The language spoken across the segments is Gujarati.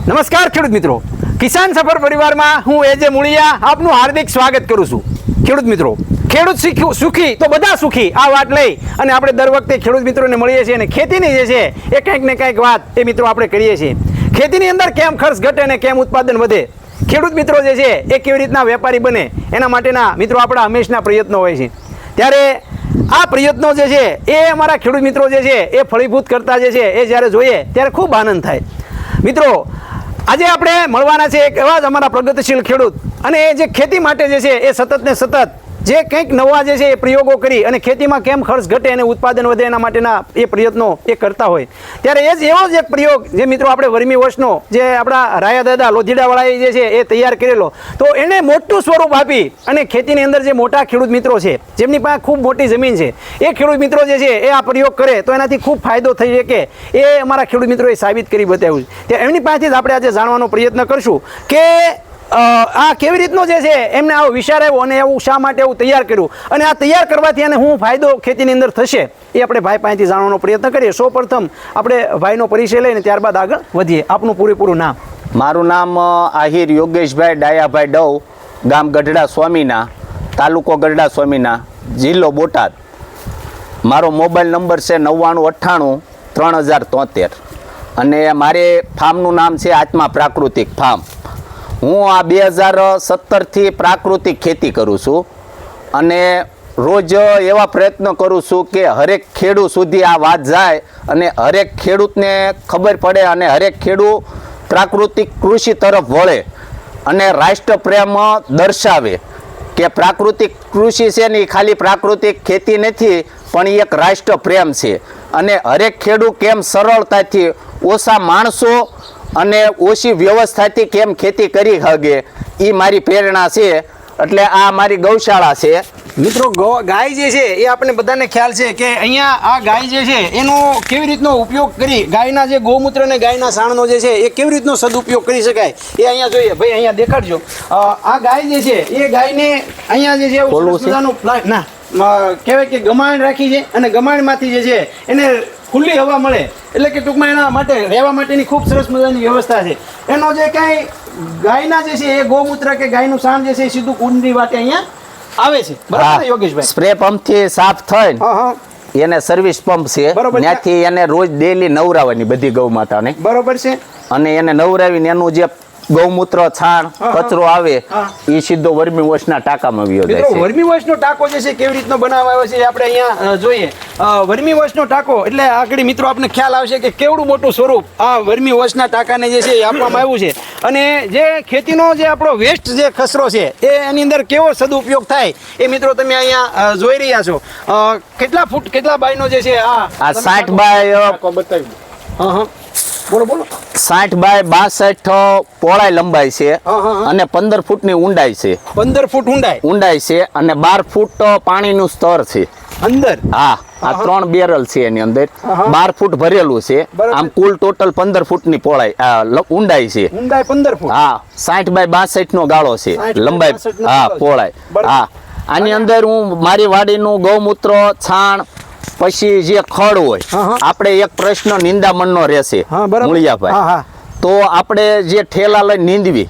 નમસ્કાર ખેડૂત મિત્રો, કિસાન સફર પરિવારમાં હું એજે મુળિયા આપનું હાર્દિક સ્વાગત કરું છું. ખેડૂત મિત્રો, ખેડૂત સુખી તો બધા સુખી આ વાત લઈ અને આપણે દર વખતે ખેડૂત મિત્રોને મળીએ છીએ અને ખેતીની જે છે એ કંઈક ને કંઈક વાત એ મિત્રો આપણે કરીએ છીએ. ખેતીની અંદર કેમ ખર્ચ ઘટે અને કેમ ઉત્પાદન વધે, ખેડૂત મિત્રો જે છે એ કેવી રીતના વેપારી બને એના માટેના મિત્રો આપણા હંમેશના પ્રયત્નો હોય છે. ત્યારે આ પ્રયત્નો જે છે એ અમારા ખેડૂત મિત્રો જે છે એ ફળીભૂત કરતા જે છે એ જ્યારે જોઈએ ત્યારે ખૂબ આનંદ થાય. મિત્રો, આજે આપણે મળવાના છે એક એવા જ અમારા પ્રગતિશીલ ખેડૂત અને એ જે ખેતી માટે જે છે એ સતત ને સતત જે કંઈક નવા જે છે એ પ્રયોગો કરી અને ખેતીમાં કેમ ખર્ચ ઘટે અને ઉત્પાદન વધે એના માટેના એ પ્રયત્નો એ કરતા હોય. ત્યારે એ જ એવો જ એક પ્રયોગ જે મિત્રો આપણે વર્મી વોશનો જે આપણા રાયા દાદા લોધીડાવાળાએ જે છે એ તૈયાર કરેલો, તો એને મોટું સ્વરૂપ આપી અને ખેતીની અંદર જે મોટા ખેડૂત મિત્રો છે જેમની પાસે ખૂબ મોટી જમીન છે એ ખેડૂત મિત્રો જે છે એ આ પ્રયોગ કરે તો એનાથી ખૂબ ફાયદો થઈ શકે એ અમારા ખેડૂત મિત્રોએ સાબિત કરી બતાવ્યું છે. ત્યારે એમની પાસેથી જ આપણે આજે જાણવાનો પ્રયત્ન કરશું કે આ કેવી રીતનો જે છે એમને આવો વિચાર આવ્યો અને એવું શા માટે એવું તૈયાર કર્યું અને આ તૈયાર કરવાથી અને શું ફાયદો ખેતીની અંદર થશે એ આપણે ભાઈ પાસેથી જાણવાનો પ્રયત્ન કરીએ. સૌપ્રથમ આપણે ભાઈનો પરિચય લઈને ત્યારબાદ આગળ વધીએ. આપનું પૂરેપૂરું નામ? મારું નામ આહિર યોગેશભાઈ ડાયાભાઈ ડવ, ગામ ગઢડા સ્વામીના, તાલુકો ગઢડા સ્વામીના, જિલ્લો બોટાદ. મારો મોબાઈલ નંબર છે 9998 3073 અને મારે ફાર્મનું નામ છે આત્મા પ્રાકૃતિક ફાર્મ. હું આ 2017થી પ્રાકૃતિક ખેતી કરું છું અને રોજ એવા પ્રયત્નો કરું છું કે હરેક ખેડૂત સુધી આ વાત જાય અને હરેક ખેડૂતને ખબર પડે અને હરેક ખેડૂત પ્રાકૃતિક કૃષિ તરફ વળે અને રાષ્ટ્રપ્રેમ દર્શાવે કે પ્રાકૃતિક કૃષિ છે ને એ ખાલી પ્રાકૃતિક ખેતી નથી પણ એ એક રાષ્ટ્રપ્રેમ છે અને હરેક ખેડૂત કેમ સરળતાથી ઓછા માણસો અને ઓછી વ્યવસ્થાથી કેમ ખેતી કરી શકે એ મારી પ્રેરણા છે. એટલે આ મારી ગૌશાળા છે. મિત્રો, ગાય જે છે એ આપણે બધાને ખ્યાલ છે કે અહીંયા આ ગાય જે છે એનો કેવી રીતનો ઉપયોગ કરી ગાયના જે ગૌમૂત્ર અને ગાયના સાણનો જે છે એ કેવી રીતનો સદુપયોગ કરી શકાય એ અહીંયા જોઈએ. ભાઈ અહીંયા દેખાડજો. આ ગાય જે છે એ ગાયને અહીંયા જે છે ના કહેવાય કે ગમાણ રાખી છે અને ગમાણમાંથી જે છે એને ખુલ્લી હવા મળે એટલે કે ટૂંકમાં એના માટે રહેવા માટેની ખૂબ સરસ મજાની વ્યવસ્થા છે. એનો જે કાંઈ ગાયના જે છે એ ગૌમૂત્ર કે ગાયનું સાણ જે છે એ સીધું કુંડની વાટે અહીંયા આવે છે. બરાબર ને યોગેશભાઈ? સ્પ્રે પંપથી સાફ થઈને એને સર્વિસ પંપ છે, ત્યાંથી એને રોજ ડેલી નવરાવવાની બધી ગૌ માતાને. બરોબર છે. અને એને નવરાવીને એનું જે ગૌમૂત્ર છાણ કચરો આવે એ સીધો વર્મી વોશના ટાંકામાં વયો જાય છે. વર્મી વોશનો ટાંકો જે છે કેવી રીતનો બનાવવામાં આવે છે આપણે અહીંયા જોઈએ. વર્મી વોશનો ટાંકો એટલે આગળ મિત્રો આપણે ખ્યાલ આવશે કે કેવડું મોટું સ્વરૂપ આ વર્મી વોશના ટાંકાને જે છે એ આપવામાં આવ્યું છે અને જે ખેતીનો જે આપણો વેસ્ટ જે કચરો છે એ એની અંદર કેવો સદુપયોગ થાય એ મિત્રો તમે અહીંયા જોઈ રહ્યા છો. કેટલા ફૂટ કેટલા બાયનો જે છે આ 60 બાય બતાવી. બોલો. 60 બાય 62 પહોળાઈ લંબાઈ છે અને 15 ફૂટની ઊંડાઈ છે. 15 ફૂટ ઊંડાઈ છે અને 12 ફૂટ પાણીનું સ્તર છે અંદર. હા, આ 3 બેરલ છે એની અંદર 12 ફૂટ ભરેલું છે. આમ કુલ ટોટલ 15 ફૂટની પહોળાઈ ઊંડાઈ છે. ઊંડાઈ 15 ફૂટ. હા, 60 બાય 62 નો ગાળો છે લંબાઈ. હા, પહોળાઈ. હા, આની અંદર હું મારી વાડીનું ગૌમૂત્ર છાણ પછી જે ખડ હોય આપણે એક પ્રશ્ન નિંદામણનો રહેશે મુળિયાભાઈ, તો આપણે જે ઠેલા લઈને નીંદવી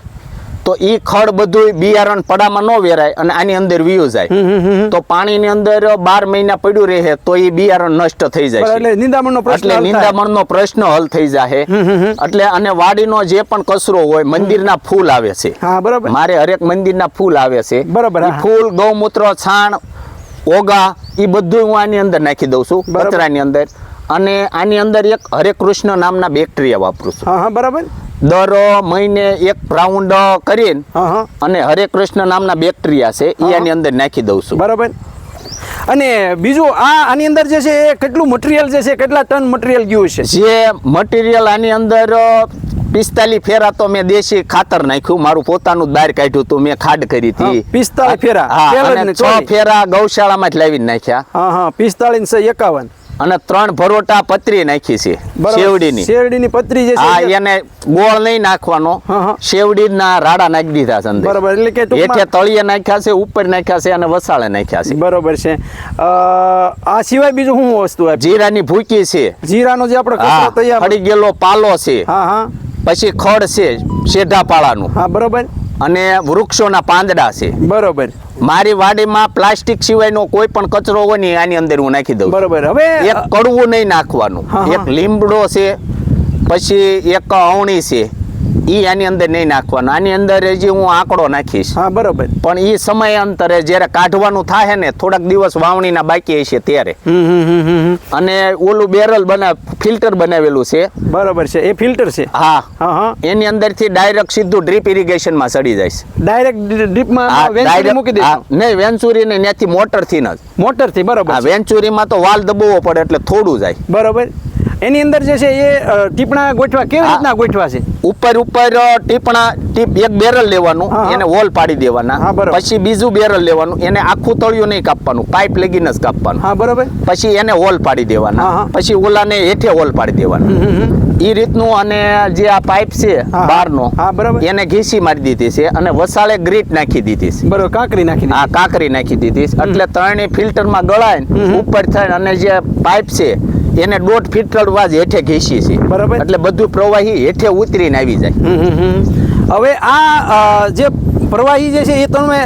તો ઈ ખડ બધું બિયારણ પડામાં ન વેરાય અને આની અંદર વીયું જાય તો પાણીની અંદર 12 મહિના પડ્યું રહે તો એ બિયારણ નષ્ટ થઈ જાય એટલે નિંદામણનો પ્રશ્ન હલ થઈ જાય. એટલે અને વાડીનો જે પણ કચરો હોય, મંદિરના ફૂલ આવે છે, મારે હરેક મંદિરના ફૂલ આવે છે, ફૂલ ગૌમૂત્ર છાણ ઓગા એ બધું હું આની અંદર નાખી દઉં છું કચરાની અંદર. અને આની અંદર એક હરે કૃષ્ણ નામના બેક્ટેરિયા વાપરું છું. બરાબર. દર મહિને એક રાઉન્ડ કરીને અને હરે કૃષ્ણ નામના બેક્ટેરિયા છે એ આની અંદર નાખી દઉં છું. બરાબર. અને બીજું આની અંદર જે છે એ કેટલું મટીરિયલ જે છે કેટલા ટન મટીરિયલ ગયું છે? જે મટીરિયલ આની અંદર 45 ફેરા તો મેં દેશી ખાતર નાખ્યું, મારું પોતાનું બહાર કાઢ્યું હતું, મેં ખાડ કરી હતી. 45 ફેરા? અને 6 ફેરા ગૌશાળામાં જ લાવીને નાખ્યા. 45 51 અને 3 ભરોટા પતરી નાખી છે શેરડીની પતરી જે છે. એને ગોળ નહીં નાખવાનો, શેવડીના રાડા નાખી દીધા છે અંદર. બરોબર. એટલે કે હેઠે તળિયે નાખ્યા છે, ઉપર નાખ્યા છે અને વસાળે નાખ્યા છે. બરોબર છે. આ સિવાય બીજું શું વસ્તુ? જીરાની ભૂકી છે, જીરાનો જે આપણે કચરો તૈયાર પડી ગયેલો પાલો છે, પછી ખડ છે શેઢાપાળાનું હા બરોબર અને વૃક્ષોના પાંદડા છે. બરોબર મારી વાડીમાં પ્લાસ્ટિક સિવાયનો કોઈ પણ કચરો હોય ને આની અંદર હું નાખી દઉં. બરોબર. હવે એક કડવું નહીં નાખવાનું. હા, હા. એક લીમડો છે, પછી એક અવણી છે, ઈ આની અંદર નહીં નાખવાનું. આની અંદર હજી હું આંકડો નાખીશ. હા બરોબર. પણ ઈ સમયાંતરે જ્યારે કાઢવાનું થાય ને થોડાક દિવસ વાવણીના બાકી હશે ત્યારે. અને ઓલું બેરલ ફિલ્ટર બનાવેલું છે. બરોબર છે. એ ફિલ્ટર છે. હા હા હા. એની અંદરથી ડાયરેક્ટ સીધું ડ્રીપ ઇરિગેશન માં ચડી જાય છે. ડાયરેક્ટ ડ્રીપમાં હા, વેન્ચુરી direct- મૂકી હા, દેશું. નહીં વેન્ચુરી ને ત્યાંથી મોટરથી ન જ. મોટરથી બરોબર આ છે. વેન્ચુરીમાં તો વાલ દબાવવો પડે એટલે થોડું જાય. બરોબર. એની અંદર જે છે એ ટીપણા ગોઠવા કેવી હા. રીતના ગોઠવા છે? ઉપર એક બેરલ લેવાનું, હા, હા. એને હોલ પાડી દેવાના. હા, બરોબર. પછી બીજું બેરલ લેવાનું, એને આખું તળિયું નહીં કાપવાનું, પાઇપ લગીને જ કાપવાનું. હા બરોબર. પછી એને હોલ પાડી હા, દેવાના. હા. પછી ઓલાને હેઠે હોલ પાડી દેવાના. ઈ રીતનું. અને જે આ પાઇપ છે હા. બહારનો, હા, બરોબર. એને ઘીસી મારી દીધી છે અને વસાળે ગ્રીટ નાખી દીધી છે. બરોબર. કાંકરી નાખી આ કાંકરી નાખી દીધી છે. એટલે ત્રણેય ફિલ્ટરમાં ગળાય ઉપર થાય અને જે પાઇપ છે એને 1.5 ફિલ્ટર જ હેઠે ઘીસી છે. બરાબર. એટલે બધું પ્રવાહી હેઠે ઉતરીને આવી જાય. હવે આ જે પ્રવાહી જે છે એ તમે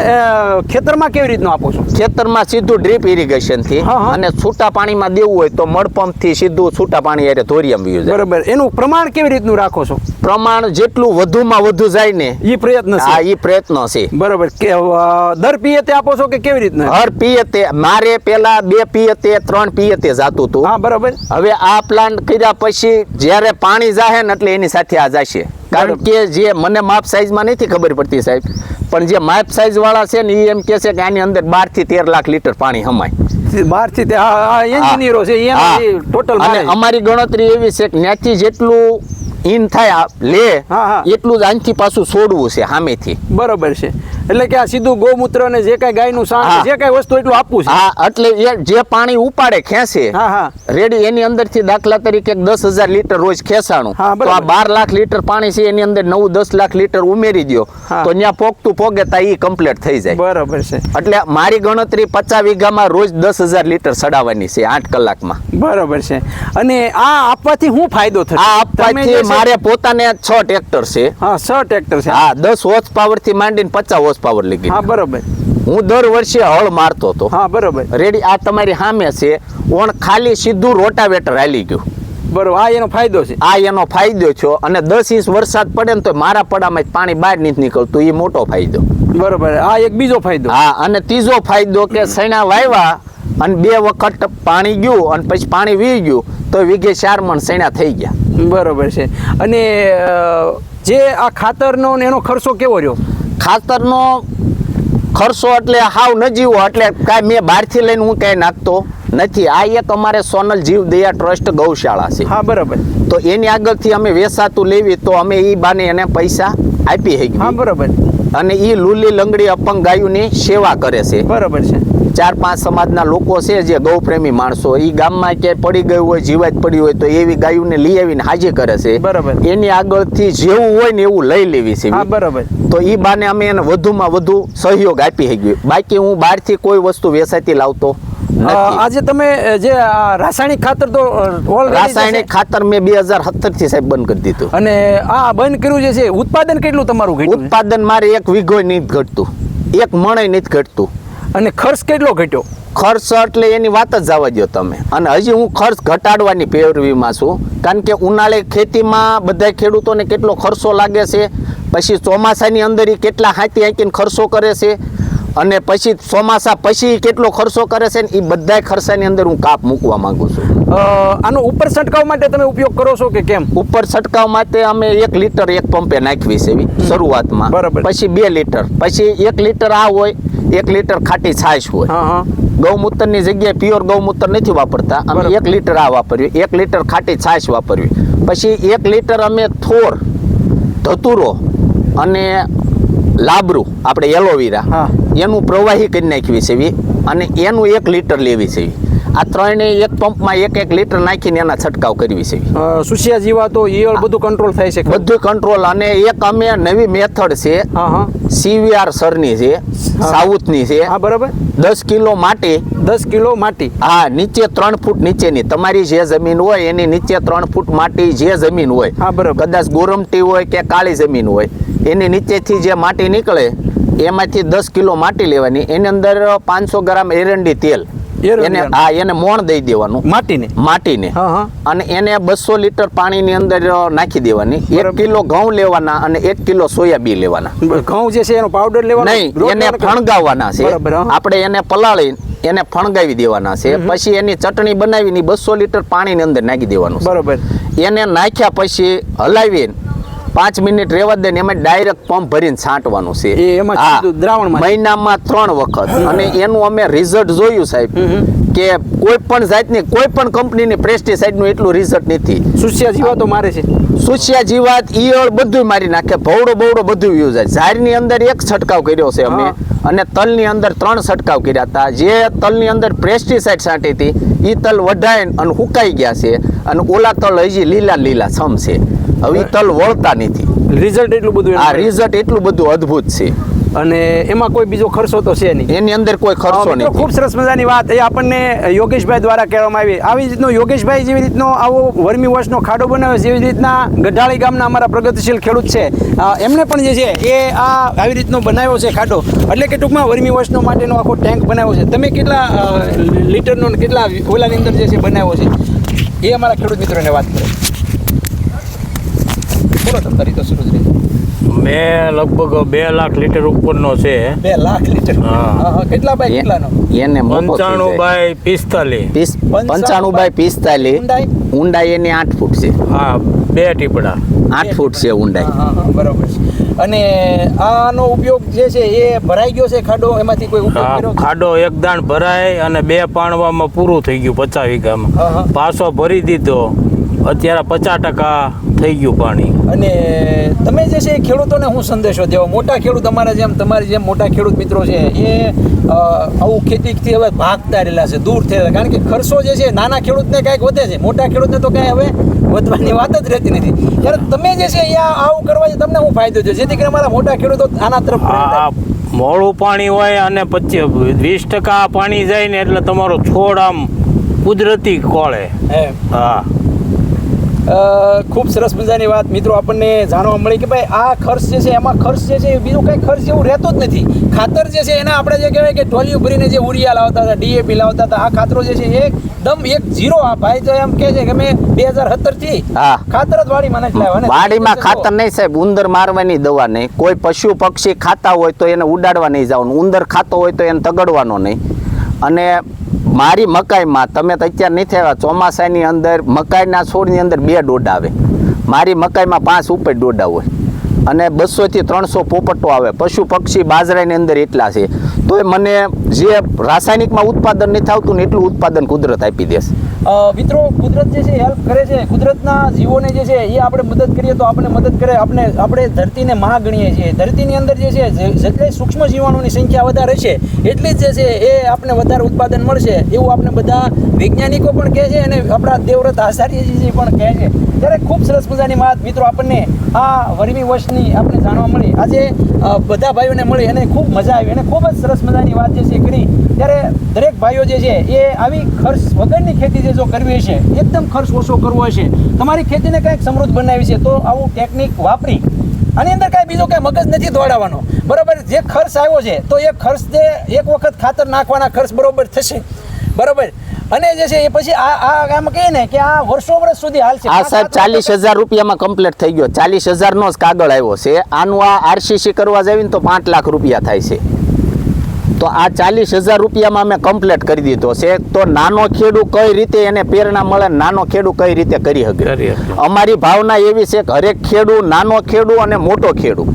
ખેતરમાં કેવી રીતનું આપો છો? ખેતરમાં સીધું ડ્રીપ ઇરિગેશન થી હા, હા. અને છૂટા પાણીમાં દેવું હોય તો મડપંપ થી સીધું છૂટા પાણી હારે ધોરિયામાં વયું જાય. બરોબર. એનું પ્રમાણ કેવી રીતનું રાખો છો? પ્રમાણ જેટલું વધુમાં વધુ જાય ને એ પ્રયત્ન આ છે. ઈ પ્રયત્નો છે. બરોબર. કે દર પિયતે આપો છો કે કેવી રીતના? હર પિયતે મારે પેલા 2 પિયતે 3 પિયતે જાતું હતું. હા બરોબર. હવે આ પ્લાન્ટ કર્યા પછી જ્યારે પાણી જાહે ને એટલે એની સાથે આ જશે. કારણ બરાબર. કે જે મને માપ સાઈઝમાં નથી ખબર પડતી સાહેબ, પણ જે માપ સાઈઝ વાળા છે ને એ એમ કે છે કે આની અંદર 12 થી 13 લાખ લીટર પાણી હમાય. 12 થી એન્જિનિયરો છે હા. ટોટલ. અને અમારી ગણતરી એવી છે કે ત્યાંથી જેટલું ઇન થાય લે હા, હા. એટલું જ આનથી પાછું છોડવું છે સામેથી. બરોબર છે. એટલે કે આ સીધું ગૌમૂત્ર ને જે કઈ ગાયનું હા. સાણ જે કઈ વસ્તુ એટલું આપવું છે. હા, એટલે એ જે પાણી ઉપાડે ખેંચે હા હા. રેડી એની અંદરથી દાખલા તરીકે 10,000 લીટર રોજ ખેંચાણું, હા, તો આ બરાબર. 12 લાખ લીટર પાણી છે એની અંદર 9-10 લાખ લીટર ઉમેરી દ્યો હા. તો ત્યાં પોગતું પોગે તા ઈ કમ્પ્લીટ થઈ જાય. બરોબર છે. એટલે મારી ગણતરી 50 વીઘામાં રોજ 10,000 લીટર સડાવવાની છે 8 કલાકમાં. બરોબર છે. અને આ આપવાથી શું ફાયદો થશે? આ તમે જે આપવાથી છે- મારે પોતાને 6 ટ્રેક્ટર છે. હા 6 ટ્રેક્ટર છે. હા, 10 હોર્સ પાવર થી માંડીને 50 હોર્સ પાવર લગી. હા બરોબર. હું દર વર્ષે હળ મારતો હતો. હા બરોબર. રેડી આ તમારી સામે છે ઓણ ખાલી સીધું રોટાવેટર હાલી ગયું. બરોબર. આ એનો ફાયદો છે. આ એનો ફાયદો છે. અને 10 ઇંચ વરસાદ પડે ને તો મારા પડામાં જ પાણી બહાર નથી નીકળતું, એ મોટો ફાયદો. બરોબર. આ એક બીજો ફાયદો. હા, અને ત્રીજો ફાયદો કે સૈણા વાવ્યા અને 2 વખત પાણી ગયું અને પછી પાણી વી ગયું તો વીઘે 4 મણ સૈણા થઈ ગયા. બરોબર છે. અને જે આ ખાતરનો ને એનો ખર્ચો કેવો રહ્યો? ખાતરનો ખર્ચો એટલે હાવ નજીવો, એટલે કાંઈ મેં બહારથી લઈને હું કાંઈ નાખતો નથી. આ એક અમારે સોનલ જીવ દયા ટ્રસ્ટ ગૌશાળા છે. હા બરોબર. તો એની આગળથી અમે વેચાતું લેવી તો અમે ઈ બાને એને પૈસા આપી હા શકીએ. બરોબર. અને ઈ લૂલી લંગડી અપંગ ગાયોની સેવા કરે છે. બરોબર છે. 4-5 સમાજના લોકો છે જે ગૌપ્રેમી માણસો, ઈ ગામમાં ક્યાંય પડી ગયું હોય, જીવાત પડી હોય તો એવી ગાયોને લઈ આવીને હાજી કરે છે. બરાબર. એની આગળથી જેવું હોય ને એવું લઈ લેવી છે. હા બરોબર. તો ઈ બાને અમે એને વધુમાં વધુ સહયોગ આપી શકીએ. બાકી હું બહારથી કોઈ વસ્તુ વેચાતી લાવતો નથી. આજે તમે જે આ રાસાયણિક ખાતર તો already રાસાયણિક ખાતર મેં 2017 થી સાહેબ બંધ કરી દીધું. અને આ બંધ કર્યું જે છે ઉત્પાદન કેટલું તમારું ઘટ્યું છે? ઉત્પાદન મારે 1 વીઘો નથી ઘટતું, 1 મણ નથી ઘટતું. અને ખર્ચ કેટલો ઘટ્યો? ખર્ચ એટલે એની વાત જ જવા દો તમે. અને હજી હું ખર્ચ ઘટાડવાની પેરવીમાં છું, કારણ કે ઉનાળે ખેતીમાં બધા ખેડૂતોને કેટલો ખર્ચો લાગે છે, પછી ચોમાસાની અંદર એ કેટલા હાંકીને ખર્ચો કરે છે, અને પછી ચોમાસા પછી કેટલો ખર્ચો કરે છે ને એ બધા ખર્ચાની અંદર હું કાપ મૂકવા માંગુ છું. આનો ઉપર છંટકાવ માટે તમે ઉપયોગ કરો છો કે કેમ? ઉપર છંટકાવ માટે અમે 1 લીટર એક પંપે નાખવી છે એવી શરૂઆતમાં. બરાબર. પછી 2 લીટર, પછી 1 લીટર આ હોય, 1 લીટર ખાટી છાશ હોય. હા હા. ગૌમૂત્રની જગ્યાએ પ્યોર ગૌમૂત્ર નથી વાપરતા અમે. બરાબર. 1 લીટર આ વાપર્યું, 1 લીટર ખાટી છાશ વાપરવી, પછી 1 લીટર અમે થોર, ધતુરો અને લાબરું આપણે એલોવેરા હા. એનું પ્રવાહી કરી નાખવી છે એવી, અને એનું 1 લીટર લેવી છે એવી. આ ત્રણેય એક પંપમાં 1-1 લીટર નાખીને એના છંટકાવ કરવી છે. સુસિયા જીવાતો ઈયળ બધું કંટ્રોલ થાય છે. બધું કંટ્રોલ. અને એક અમે નવી મેથડ છે, CVR સરની છે, સાઉથની છે. હા, બરાબર. 10 કિલો માટી. 10 કિલો માટી. હા, નીચે 3 ફૂટ નીચેની તમારી જે જમીન હોય એની નીચે 3 ફૂટ માટી જે જમીન હોય. હા, બરાબર. કદાચ ગોરમટી હોય કે કાળી જમીન હોય એની નીચેથી જે માટી નીકળે એમાંથી 10 કિલો માટી લેવાની. એની અંદર 500 ગ્રામ એરંડી તેલ એને મોણ દઈ દેવાનું માટીને. અને એને 200 લીટર પાણીની અંદર નાખી દેવાની. 1 કિલો ઘઉં લેવાના અને 1 કિલો સોયાબીન લેવાના. ઘઉં જે છે એનો પાવડર લેવાનો નહીં, એને ફણગાવવાના છે. આપણે એને પલાળી એને ફણગાવી દેવાના છે. પછી એની ચટણી બનાવીને 200 લીટર પાણીની અંદર નાખી દેવાનું. બરોબર. એને નાખ્યા પછી હલાવીને 5 મિનિટ રહેવા દે ને એમાં ડાયરેક્ટ પંપ ભરીને છાંટવાનું છે. મહિનામાં 3 વખત. અને એનું અમે રિઝલ્ટ જોયું સાહેબ કે કોઈ પણ જાતની કોઈ પણ કંપનીની પેસ્ટિસાઇડનું એટલું રિઝલ્ટ નથી. સુસિયા જીવાતો મારે છે. સુસિયા જીવાત, ઈયળ બધું મારી નાખે. ભવડો બધું યુઝ થાય. ઝાડની અંદર 1 છંટકાવ કર્યો છે અમે અને તલની અંદર 3 છંટકાવ કર્યા હતા. જે તલની અંદર પેસ્ટિસાઇડ છાંટી હતી એ તલ વઢાઈને અને હુકાઈ ગયા છે અને ઓલા તલ હજી લીલા છમ છે. હવે તલ વળતા નથી. રિઝલ્ટ એટલું બધું. આ રિઝલ્ટ એટલું બધું અદ્ભુત છે. અને એમાં કોઈ બીજો ખર્ચો તો છે નહીં. એની અંદર કોઈ ખર્ચો નહીં. ખૂબ સરસ મજાની વાત એ આપણને યોગેશભાઈ દ્વારા કહેવામાં આવી રીતનો યોગેશભાઈ જેવી રીતનો આવો વર્મી વોશનો ખાડો બનાવે જેવી રીતના ગઢાળી ગામના અમારા પ્રગતિશીલ ખેડૂત છે એમને પણ જે છે એ આવી રીતનો બનાવ્યો છે ખાડો. એટલે કે ટૂંકમાં વર્મી વોશનો માટેનો આખો ટેન્ક બનાવ્યો છે. તમે કેટલા લીટરનો કેટલા ઓલાની અંદર જે છે બનાવ્યો છે એ અમારા ખેડૂત મિત્રોને વાત કરો. બોલો તમે તારી તો શરૂ જ રહી. મેં લગભગ 2 લાખ લીટર ઉપરનો છે. 2 લાખ લીટર. કેટલા બાય કેટલાનો? એને 95 બાય 45. 95 બાય 45. ઊંડાઈ એની 8 ફૂટ છે. હા, 2 ટીપડા 8 ફૂટ છે ઊંડાઈ. બરાબર છે. અને આનો ઉપયોગ જે છે એ ભરાઈ ગયો છે ખાડો, એમાંથી કોઈ ઉપયોગ કર્યો? ખાડો એક દાણ ભરાય અને 2 પાણવામાં પૂરું થઈ ગયું 50 વીઘામાં. પાછો ભરી દીધો. અત્યારે 50% થઈ ગયું પાણી. અને તમે જે છે ખેડૂતોને હું સંદેશો દેવો? મોટા ખેડૂત અમારા જેમ તમારી જેમ મોટા ખેડૂત મિત્રો છે એ આવું ખેતીથી હવે ભાગતા રહેલા છે, દૂર થયેલા. કારણ કે ખર્ચો જે છે નાના ખેડૂતને કાંઈક વધે છે, મોટા ખેડૂતને તો કાંઈ હવે વધવાની વાત જ રહેતી નથી. ત્યારે તમે જે છે અહીંયા આવું કરવાથી તમને શું ફાયદો છે જેથી કરીને અમારા મોટા ખેડૂતો આના તરફ? મોડું પાણી હોય અને 20% પાણી જાય ને એટલે તમારો છોડ આમ કુદરતી કોળે. હા, ખૂબ સરસ મજાની વાત મિત્રો આપણને જાણવા મળી કે ભાઈ આ ખર્ચ જે છે એમાં ખર્ચ જે છે બીજું કંઈ ખર્ચ એવું રહેતો જ નથી. ખાતર જે છે એના આપણે જે કહેવાય કે ટોલિયું ભરીને જે ઉરિયા લાવતા હતા, DAP લાવતા હતા, આ ખાતરો જે છે એકદમ 1-0. આ ભાઈ તો એમ કહે છે કે મેં 2017 થી ખાતર જ વાડીમાં નથી લાવ્યા. વાડીમાં ખાતર નહીં સાહેબ, ઉંદર મારવાની દવા નહીં. કોઈ પશુ પક્ષી ખાતા હોય તો એને ઉડાડવા નહીં જવાનું. ઉંદર ખાતો હોય તો એને તગડવાનો નહીં. અને મારી મકાઈમાં તમે તો અત્યારે નહીં થયા, ચોમાસાની અંદર મકાઈના છોડની અંદર 2 ડોડા આવે. મારી મકાઈમાં 5 ઉપર ડોડા હોય અને 200 થી 300 પોપટો આવે. પશુ પક્ષી બાજરાની અંદર એટલા છે. તો એ મને જે રાસાયણિકમાં ઉત્પાદન નથી આવતું ને એટલું ઉત્પાદન કુદરત આપી દેશે. મિત્રો કુદરત જે છે હેલ્પ કરે છે. કુદરતના જીવોને જે છે એ આપણે મદદ કરીએ તો આપણે મદદ કરે. આપણે ધરતીને માં ગણીએ છીએ. ધરતીની અંદર જે છે જેટલી સૂક્ષ્મ જીવાણુની સંખ્યા વધારે છે એટલી જ જે છે એ આપણે વધારે ઉત્પાદન મળશે એવું આપણે બધા વૈજ્ઞાનિકો પણ કહે છે અને આપણા દેવવ્રત આચાર્યજી પણ કહે છે. ત્યારે ખૂબ સરસ મજાની વાત મિત્રો આપણને આ વર્મી વોશની આપણે જાણવા મળી. આજે બધા ભાઈઓને મળી અને ખૂબ મજા આવી અને ખૂબ જ સરસ મજાની વાત જે છે કરી. ત્યારે દરેક ભાઈઓ જે છે એ આવી ખર્ચ વગરની ખેતી જે જો કરવી હશે, એકદમ ખર્ચ ઓછો કરવો હશે, તમારી ખેતીને કંઈક સમૃદ્ધ બનાવી છે તો આવું ટેકનિક વાપરી આની અંદર કાંઈ બીજો કાંઈ મગજ નથી દોડાવવાનો. બરાબર, જે ખર્ચ આવ્યો છે તો એ ખર્ચ જે એક વખત ખાતર નાખવાના ખર્ચ બરોબર થશે. બરાબર. અને જે છે એ પછી આમ કહીએ ને કે આ વર્ષો સુધી હાલશે. આ સાહેબ 40,000 રૂપિયામાં કમ્પ્લીટ થઈ ગયો. 40,000 નો જ કાગળ આવ્યો છે. આનું આ RCC કરવા જાવી ને તો 5 લાખ રૂપિયા થાય છે. તો આ 40,000 રૂપિયામાં અમે કમ્પ્લીટ કરી દીધો છે. તો નાનો ખેડૂત કઈ રીતે એને પ્રેરણા મળે, નાનો ખેડૂત કઈ રીતે કરી શકે. અમારી ભાવના એવી છે કે હરેક ખેડૂત, નાનો ખેડૂત અને મોટો ખેડૂત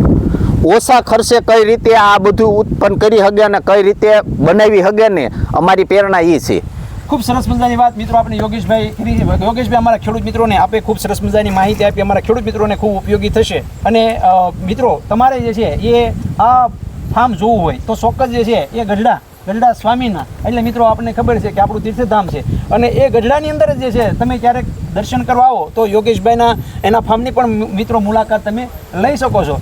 ઓછા ખર્ચે કઈ રીતે આ બધું ઉત્પન્ન કરી શકે અને કઈ રીતે બનાવી શકે ને અમારી પ્રેરણા એ છે. ખૂબ સરસ મજાની વાત મિત્રો આપણે યોગેશભાઈ કરી. યોગેશભાઈ અમારા ખેડૂત મિત્રોને આપે ખૂબ સરસ મજાની માહિતી આપી. અમારા ખેડૂત મિત્રોને ખૂબ ઉપયોગી થશે. અને મિત્રો તમારે જે છે એ આ ફાર્મ જોવું હોય તો ચોક્કસ જે છે એ ગઢડા ગઢડા સ્વામીના, એટલે મિત્રો આપણને ખબર છે કે આપણું તીર્થધામ છે અને એ ગઢડાની અંદર જ જે છે તમે ક્યારેક દર્શન કરવા આવો તો યોગેશભાઈના એના ફાર્મની પણ મિત્રો મુલાકાત તમે લઈ શકો છો.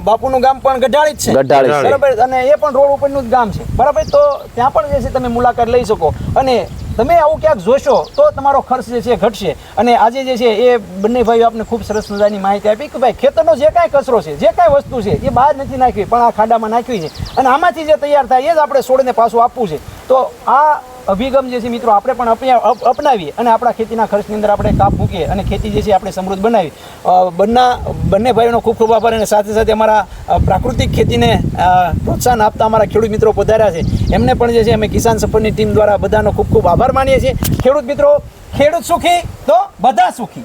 બાપુનું ગામ પણ ગઢાળી જ છે, ગઢાળી છે. બરાબર, અને એ પણ રોડ ઉપરનું જ ગામ છે, બરાબર. તો ત્યાં પણ જે છે તમે મુલાકાત લઈ શકો અને તમે આવું ક્યાંક જોશો તો તમારો ખર્ચ જે છે ઘટશે. અને આજે જે છે એ બંને ભાઈઓ આપને ખૂબ સરસ મજાની માહિતી આપી કે ભાઈ ખેતરનો જે કાંઈ કચરો છે, જે કાંઈ વસ્તુ છે એ બહાર નથી નાખવી પણ આ ખાડામાં નાખવી છે અને આમાંથી જે તૈયાર થાય એ જ આપણે છોડને પાછું આપવું છે. તો આ અભિગમ જે છે મિત્રો આપણે પણ અપનાવીએ અને આપણા ખેતીના ખર્ચની અંદર આપણે કાપ મૂકીએ અને ખેતી જે છે આપણે સમૃદ્ધ બનાવી. બંને ભાઈઓનો ખૂબ ખૂબ આભાર અને સાથે સાથે અમારા પ્રાકૃતિક ખેતીને પ્રોત્સાહન આપતા અમારા ખેડૂત મિત્રો પધાર્યા છે એમને પણ જે છે અમે કિસાન સફરની ટીમ દ્વારા બધાનો ખૂબ ખૂબ આભાર માનીએ છીએ. ખેડૂત મિત્રો, ખેડૂત સુખી તો બધા સુખી.